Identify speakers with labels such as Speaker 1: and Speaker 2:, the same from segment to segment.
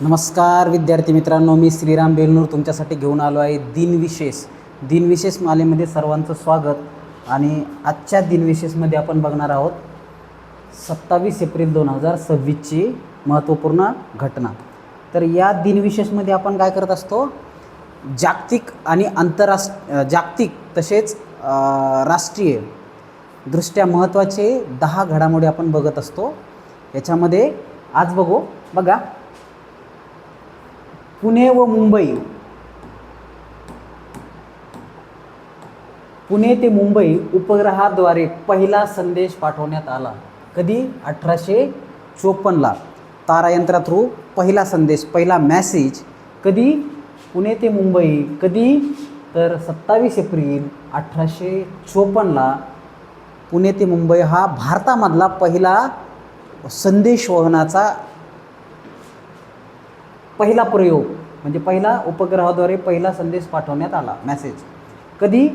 Speaker 1: नमस्कार विद्यार्थी मित्रांनो, मी श्रीराम बेलनूर तुमच्यासाठी घेऊन आलो आहे दिनविशेष मालेमध्ये सर्वांचं स्वागत। आणि आजच्या दिनविशेषमध्ये आपण बघणार आहोत 27 एप्रिल 2026ची महत्त्वपूर्ण घटना। तर या दिनविशेषमध्ये आपण काय करत असतो, जागतिक आणि जागतिक तसेच राष्ट्रीय दृष्ट्या महत्त्वाचे 10 घडामोडी आपण बघत असतो। याच्यामध्ये आज बघा पुणे ते मुंबई उपग्रहाद्वारे पहिला संदेश पाठवण्यात आला। कधी? 1854ला तारायंत्रा थ्रू पहिला संदेश, पहिला मेसेज कधी? पुणे ते मुंबई। कधी? तर 27 एप्रिल 1854ला पुणे ते मुंबई हा भारतामधला पहिला संदेशवहनाचा पहिला प्रयोग, म्हणजे पहिला उपग्रहाद्वारे पहिला संदेश पाठवण्यात आला, मेसेज। कधी?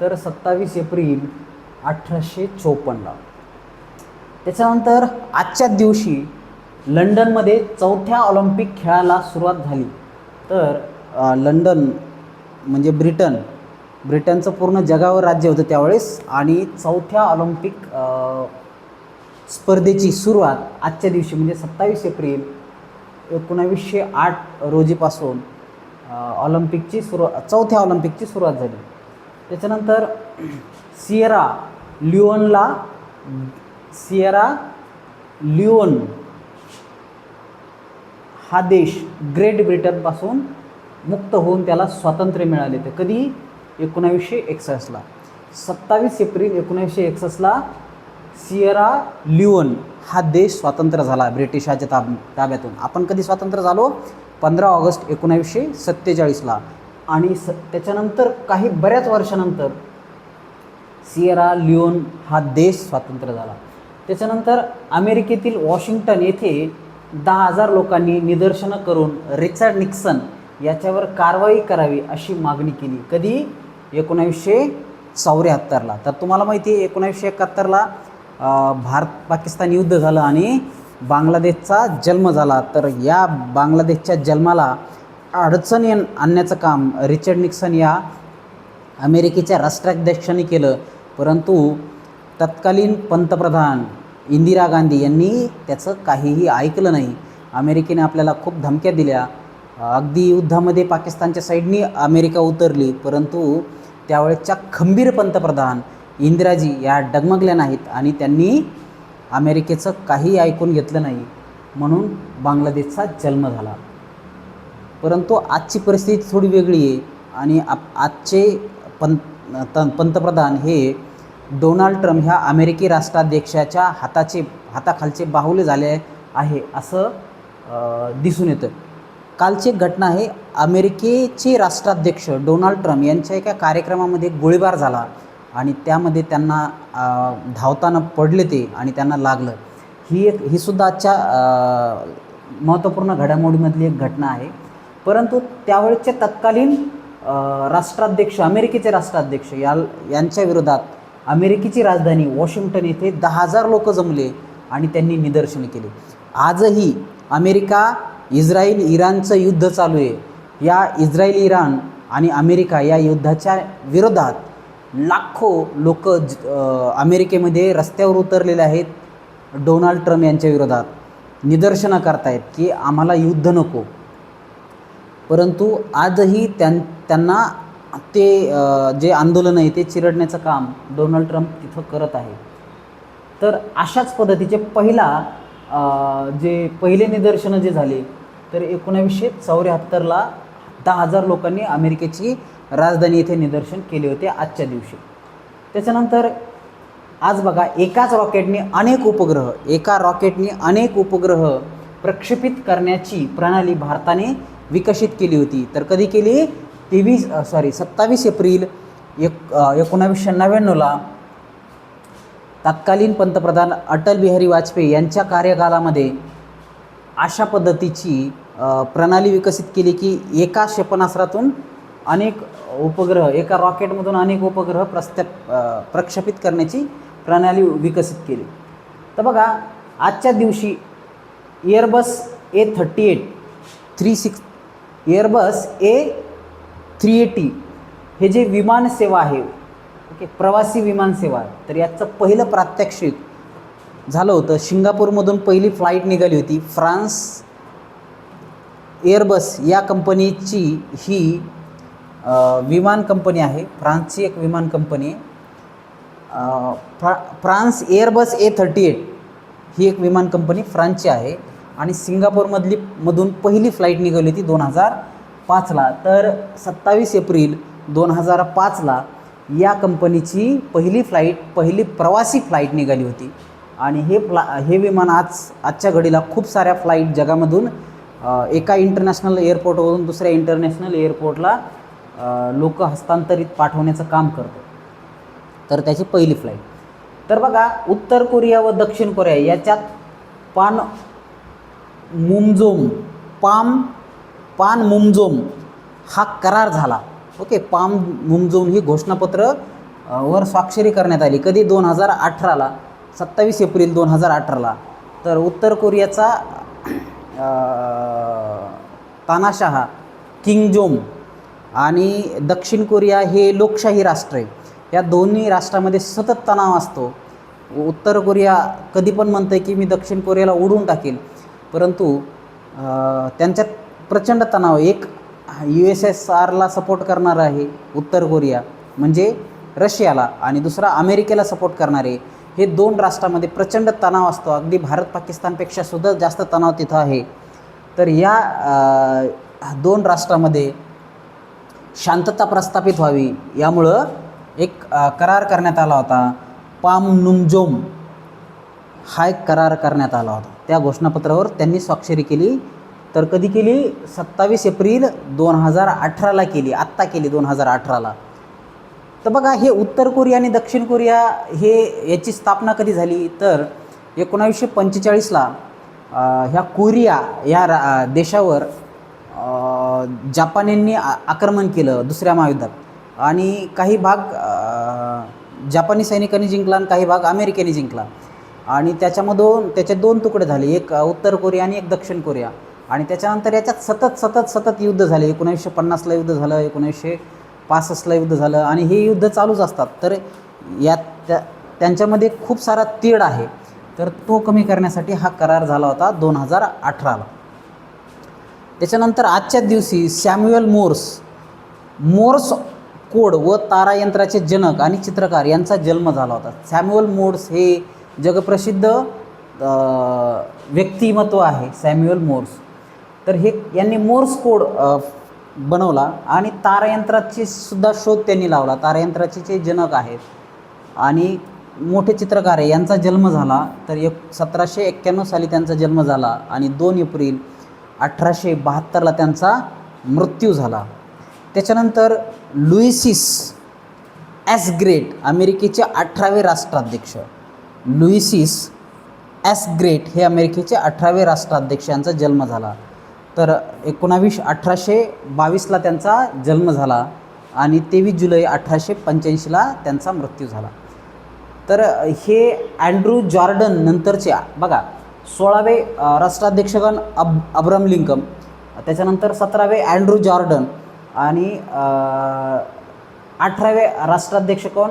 Speaker 1: तर 27 एप्रिल 1854ला। त्याच्यानंतर आजच्या दिवशी लंडनमध्ये 4थ्या ऑलिम्पिक खेळाला सुरुवात झाली। तर लंडन म्हणजे ब्रिटनचं पूर्ण जगावर राज्य होतं त्यावेळेस, आणि 4थ्या ऑलिम्पिक स्पर्धेची सुरुवात आजच्या दिवशी म्हणजे 27 एप्रिल 1908 रोजीपासून 4थ्या ऑलिम्पिकची सुरुवात झाली। त्याच्यानंतर सिएरा लिओन हा देश ग्रेट ब्रिटनपासून मुक्त होऊन त्याला स्वातंत्र्य मिळाले। तर कधी? 1961ला। 27 एप्रिल 1961ला सिएरा लिओन हा देश स्वतंत्र झाला ब्रिटिशाच्या ताब्यातून। आपण कधी स्वतंत्र झालो? 15 ऑगस्ट 1947ला। आणि त्याच्यानंतर बऱ्याच वर्षानंतर सिएरा लिओन हा देश स्वतंत्र झाला। त्याच्यानंतर अमेरिकेतील वॉशिंग्टन येथे 10,000 लोकांनी निदर्शनं करून रिचर्ड निक्सन याच्यावर कारवाई करावी अशी मागणी केली। कधी? 1974ला। तर तुम्हाला माहिती आहे 1971ला भारत पाकिस्तान युद्ध झालं आणि बांगलादेशचा जन्म झाला। तर या बांगलादेशच्या जन्माला अडचणी आणण्याचं काम रिचर्ड निक्सन या अमेरिकेच्या राष्ट्राध्यक्षांनी केलं, परंतु तत्कालीन पंतप्रधान इंदिरा गांधी यांनी त्याचं काहीही ऐकलं नाही। अमेरिकेने आपल्याला खूप धमक्या दिल्या, अगदी युद्धामध्ये पाकिस्तानच्या साईडनी अमेरिका उतरली, परंतु त्यावेळेच्या खंबीर पंतप्रधान इंदिराजी या डगमगल्या नाहीत आणि त्यांनी अमेरिकेचं काही ऐकून घेतलं नाही, म्हणून बांगलादेशचा जन्म झाला। परंतु आजची परिस्थिती थोडी वेगळी आहे आणि आजचे पंतप्रधान हे डोनाल्ड ट्रम्प ह्या अमेरिकी राष्ट्राध्यक्षाच्या हाताखालचे बाहुले झाले आहे असं दिसून येतं। कालची घटना आहे, अमेरिकेचे राष्ट्राध्यक्ष डोनाल्ड ट्रम्प यांच्या एका कार्यक्रमामध्ये गोळीबार झाला आणि त्यामध्ये त्यांना धावताना पडले ते आणि त्यांना लागलं। ही सुद्धा आजच्या महत्त्वपूर्ण घडामोडीमधली एक घटना आहे। परंतु त्यावेळेचे तत्कालीन राष्ट्राध्यक्ष, अमेरिकेचे राष्ट्राध्यक्ष यांच्या विरोधात अमेरिकेची राजधानी वॉशिंग्टन येथे 10,000 लोक जमले आणि त्यांनी निदर्शने केली। आजही अमेरिका, इस्रायल, इराणचं युद्ध चालू आहे। या इस्रायल, इराण आणि अमेरिका या युद्धाच्या विरोधात लाखो लोक अमेरिकेमध्ये रस्त्यावर उतरलेले आहेत, डोनाल्ड ट्रम्प यांच्या विरोधात निदर्शनं करतायत की आम्हाला युद्ध नको। परंतु आजही त्यांना ते जे आंदोलन आहे ते चिरडण्याचं काम डोनाल्ड ट्रम्प तिथं करत आहे। तर अशाच पद्धतीचे पहिले निदर्शनं जे झाले तर 1974ला 10,000 लोकांनी अमेरिकेची राजधानी येथे निदर्शन केले होते आजच्या दिवशी। त्याच्यानंतर आज बघा, एका रॉकेटने अनेक उपग्रह प्रक्षेपित करण्याची प्रणाली भारताने विकसित केली होती। तर कधी केली? 27 एप्रिल 1999ला तत्कालीन पंतप्रधान अटल बिहारी वाजपेयी यांच्या कार्यकालामध्ये अशा पद्धतीची प्रणाली विकसित केली की एका क्षेपणास्त्रातून एका रॉकेटमधून अनेक उपग्रह प्रक्षेपित करण्याची प्रणाली विकसित केली। तर बघा, आजच्या दिवशी एअरबस A38 एअरबस A380 हे जे विमानसेवा आहे, ओके, प्रवासी विमानसेवा, तर याचं पहिलं प्रात्यक्षिक झालं होतं. सिंगापूरमधून पहिली फ्लाईट निघाली होती. फ्रान्स एअरबस या कंपनीची ही विमान कंपनी आहे. फ्रान्सची एक विमान कंपनी आहे. फ्रान्स एअरबस A38 ही एक विमान कंपनी फ्रान्सची आहे आणि मधून पहिली फ्लाईट निघाली होती 2005ला. तर 27 एप्रिल 2005ला या कंपनीची पहिली प्रवासी फ्लाईट निघाली होती. आणि हे विमान आजच्या घडीला खूप साऱ्या फ्लाईट जगामधून एका इंटरनॅशनल एअरपोर्टवरून दुसऱ्या इंटरनॅशनल एअरपोर्टला लोक हस्तांतरित पाठवण्याचं काम करतं. तर त्याची पहिली फ्लाईट. तर बघा, उत्तर कोरिया व दक्षिण कोरिया याच्यात पानमुंजोम हा करार झाला. ओके, पानमुंजोम ही घोषणापत्र वर स्वाक्षरी करण्यात आली. कधी? 2018ला, 27 एप्रिल 2018ला. तर उत्तर कोरियाचा तानाशाह किंगजोम आणि दक्षिण कोरिया हे लोकशाही राष्ट्र आहे. या दोन्ही राष्ट्रामध्ये सतत तणाव असतो. उत्तर कोरिया कधी पण म्हणतं की मी दक्षिण कोरियाला उडवून टाकेल, परंतु त्यांच्यात प्रचंड तणाव. एक USSRला सपोर्ट करणारा आहे उत्तर कोरिया, म्हणजे रशियाला, आणि दुसरा अमेरिकेला सपोर्ट करणारे. हे दोन राष्ट्रामध्ये प्रचंड तणाव असतो. अगदी भारत पाकिस्तानपेक्षा सुद्धा जास्त तणाव तिथं आहे. तर या दोन राष्ट्रामध्ये शांतता प्रस्थापित व्हावी यामुळं एक करार करण्यात आला होता. पानमुंजोम हा एक करार करण्यात आला होता. त्या घोषणापत्रावर त्यांनी स्वाक्षरी केली. तर कधी केली? 27 एप्रिल 2018ला केली. आत्ता केली 2018ला. तर बघा, हे उत्तर कोरिया आणि दक्षिण कोरिया याची स्थापना कधी झाली? तर 1945ला ह्या कोरिया या देशावर जपान्यांनी आक्रमण केलं दुसऱ्या महायुद्धात, आणि काही भाग जपानी सैनिकांनी जिंकला आणि काही भाग अमेरिकेने जिंकला. आणि त्याचे दोन तुकडे झाले, एक उत्तर कोरिया आणि एक दक्षिण कोरिया. आणि त्याच्यानंतर याच्यात सतत युद्ध झाले. 1950ला युद्ध झालं, 1965ला युद्ध झालं, आणि हे युद्ध चालूच असतात. तर त्यांच्यामध्ये खूप सारा तेढ आहे. तर तो कमी करण्यासाठी हा करार झाला होता 2018ला. त्याच्यानंतर आजच्याच दिवशी सॅम्युएल मोर्स कोड व तारायंत्राचे जनक आणि चित्रकार यांचा जन्म झाला होता. सॅम्युएल मोर्स हे जगप्रसिद्ध व्यक्तिमत्व आहे, सॅम्युएल मोर्स. तर यांनी मोर्स कोड बनवला आणि तारायंत्राची सुद्धा शोध त्यांनी लावला. तारायंत्राचे जे जनक आहेत आणि मोठे चित्रकार आहे, यांचा जन्म झाला. तर 1791 साली त्यांचा जन्म झाला आणि 2 एप्रिल 1872ला त्यांचा मृत्यू झाला. त्याच्यानंतर लुईसिस एस ग्रेट, अमेरिकेचे 18वे राष्ट्राध्यक्ष, लुईसिस एस ग्रेट हे अमेरिकेचे 18वे राष्ट्राध्यक्ष यांचा जन्म झाला. तर 1822ला त्यांचा जन्म झाला आणि 23 जुलै 1885ला त्यांचा मृत्यू झाला. तर हे अँड्रू जॉर्डन नंतरचे बघा 16वे राष्ट्राध्यक्षगण अब्राहम लिंकन, त्याच्यानंतर 17वे अँड्रू जॉर्डन आणि 18वे राष्ट्राध्यक्ष कोण?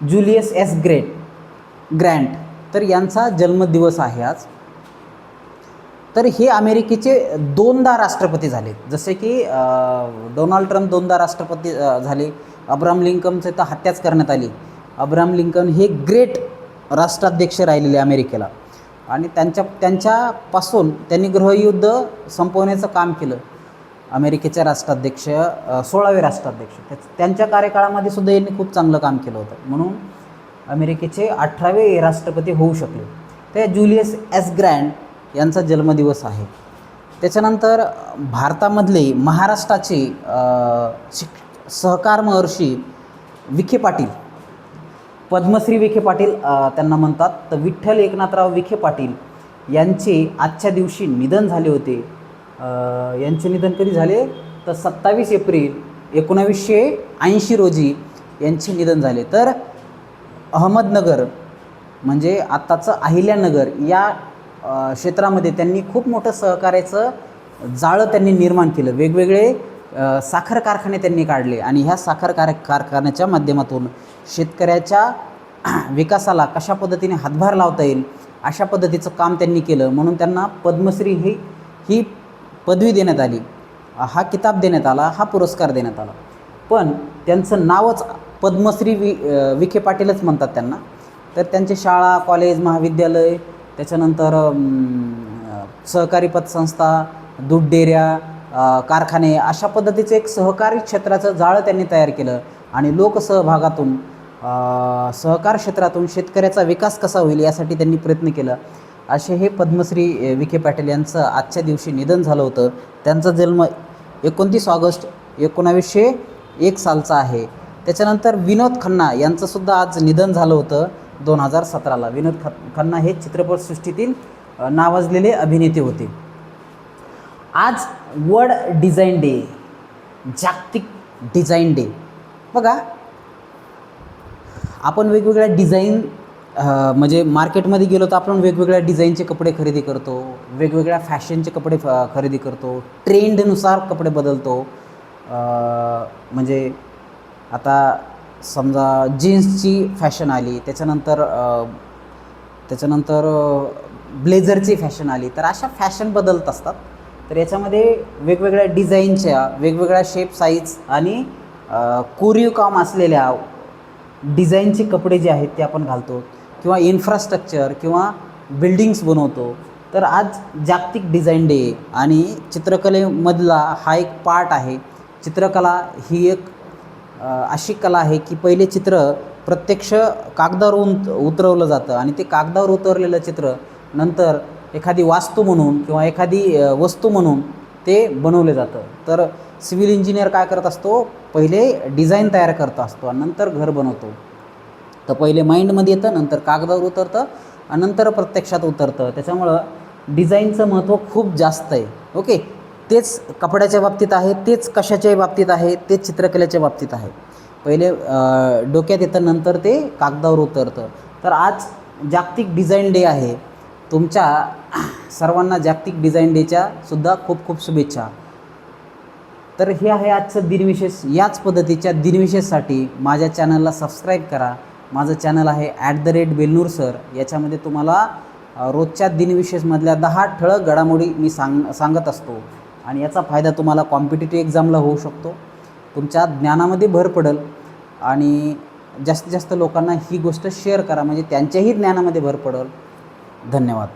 Speaker 1: Julius S Grant. तर यांचा जन्मदिवस आहे आज. तर हे अमेरिकेचे 2दा राष्ट्रपती झाले, जसे की डोनाल्ड ट्रम्प 2दा राष्ट्रपती झाले. अब्राहम लिंकनचे तर हत्याच करण्यात आली. अब्राहम लिंकन हे ग्रेट राष्ट्राध्यक्ष राहिलेले अमेरिकेला, आणि त्यांच्यापासून त्यांनी गृहयुद्ध संपवण्याचं काम केलं. अमेरिकेचे राष्ट्राध्यक्ष 16वे राष्ट्राध्यक्ष, त्यांच्या कार्यकाळामध्ये सुद्धा यांनी खूप चांगलं काम केलं होतं, म्हणून अमेरिकेचे 18वे राष्ट्रपती होऊ शकले. ते जुलियस एस ग्रँट यांचा जन्मदिवस आहे. त्याच्यानंतर भारतामधले महाराष्ट्राचे सहकार महर्षी विखे पाटील, पद्मश्री विखे पाटील त्यांना म्हणतात. तर विठ्ठल एकनाथराव विखे पाटील यांचे आजच्या दिवशी निधन झाले होते. यांचे निधन कधी झाले? तर 27 एप्रिल 1980 रोजी यांचे निधन झाले. तर अहमदनगर म्हणजे आत्ताचं अहिल्यानगर या क्षेत्रामध्ये त्यांनी खूप मोठं सहकार्याचं जाळं त्यांनी निर्माण केलं. वेगवेगळे साखर कारखाने त्यांनी काढले आणि ह्या साखर कारखान्याच्या माध्यमातून शेतकऱ्याच्या विकासाला कशा पद्धतीने हातभार लावता येईल अशा पद्धतीचं काम त्यांनी केलं. म्हणून त्यांना पद्मश्री ही पदवी देण्यात आली, हा किताब देण्यात आला, हा पुरस्कार देण्यात आला. पण त्यांचं नावच पद्मश्री विखे पाटीलच म्हणतात त्यांना. तर त्यांचे शाळा, कॉलेज, महाविद्यालय, त्याच्यानंतर सहकारी पतसंस्था, दूध डेऱ्या, कारखाने अशा पद्धतीचं एक सहकारी क्षेत्राचं जाळं त्यांनी तयार केलं आणि लोकसहभागातून सहकार क्षेत्रातून शेतकऱ्याचा विकास कसा होईल यासाठी त्यांनी प्रयत्न केला. असे हे पद्मश्री विखे पाटील यांचं आजच्या दिवशी निधन झालं होतं. त्यांचा जन्म 29 ऑगस्ट 1901 सालचा आहे. त्याच्यानंतर विनोद खन्ना यांचंसुद्धा आज निधन झालं होतं 2017ला. विनोद खन्ना हे चित्रपटसृष्टीतील नावाजलेले अभिनेते होते. आज वर्ल्ड डिझाईन डे, जागतिक डिझाईन डे. बघा, आपण वेगवेगळ्या डिझाईन म्हणजे मार्केटमध्ये गेलो तर आपण वेगवेगळ्या डिझाईनचे कपडे खरेदी करतो, वेगवेगळ्या फॅशनचे कपडे खरेदी करतो, ट्रेंडनुसार कपडे बदलतो. म्हणजे आता समजा जीन्सची फॅशन आली, त्याच्यानंतर ब्लेझरची फॅशन आली, तर अशा फॅशन बदलत असतात. तर याच्यामध्ये वेगवेगळ्या डिझाईनच्या, वेगवेगळ्या शेप, साईज आणि कोरीव काम असलेल्या डिझाईनचे कपडे जे आहेत ते आपण घालतो किंवा इन्फ्रास्ट्रक्चर किंवा बिल्डिंग्स बनवतो. तर आज जागतिक डिझाईन डे आणि चित्रकलेमधला हा एक पार्ट आहे. चित्रकला ही एक अशी कला आहे की पहिले चित्र प्रत्यक्ष कागदावर उतरवलं जातं आणि ते कागदावर उतरलेलं चित्र नंतर एखादी वास्तू म्हणून किंवा एखादी वस्तू म्हणून ते बनवलं जातं. तर सिव्हिल इंजिनियर काय करत असतो, पहिले डिझाईन तयार करत असतो आणि नंतर घर बनवतो. तर पहिले माइंडमध्ये येतं, नंतर कागदावर उतरतं आणि नंतर प्रत्यक्षात उतरतं. त्याच्यामुळं डिझाईनचं महत्त्व खूप जास्त आहे. ओके, तेच कपड्याच्या बाबतीत आहे, तेच कशाच्याही बाबतीत आहे, तेच चित्रकलेच्या बाबतीत आहे. पहिले डोक्यात येतं, नंतर ते कागदावर उतरतं. तर आज जागतिक डिझाईन डे आहे. तुमच्या सर्वांना जागतिक डिझाईन डेच्या सुद्धा खूप खूप शुभेच्छा. तर हे आहे आजचं दिनविशेष. याच पद्धतीच्या दिनविशेषसाठी माझ्या चॅनलला सबस्क्राईब करा. माझं चॅनल आहे @बेलनूर सर. याच्यामध्ये तुम्हाला रोजच्या दिनविशेषमधल्या 10 ठळक घडामोडी मी सांगत असतो आणि याचा फायदा तुम्हाला कॉम्पिटिटिव्ह एक्झामला होऊ शकतो. तुमच्या ज्ञानामध्ये भर पडेल आणि जास्तीत जास्त लोकांना ही गोष्ट शेअर करा म्हणजे त्यांच्याही ज्ञानामध्ये भर पडेल. धन्यवाद.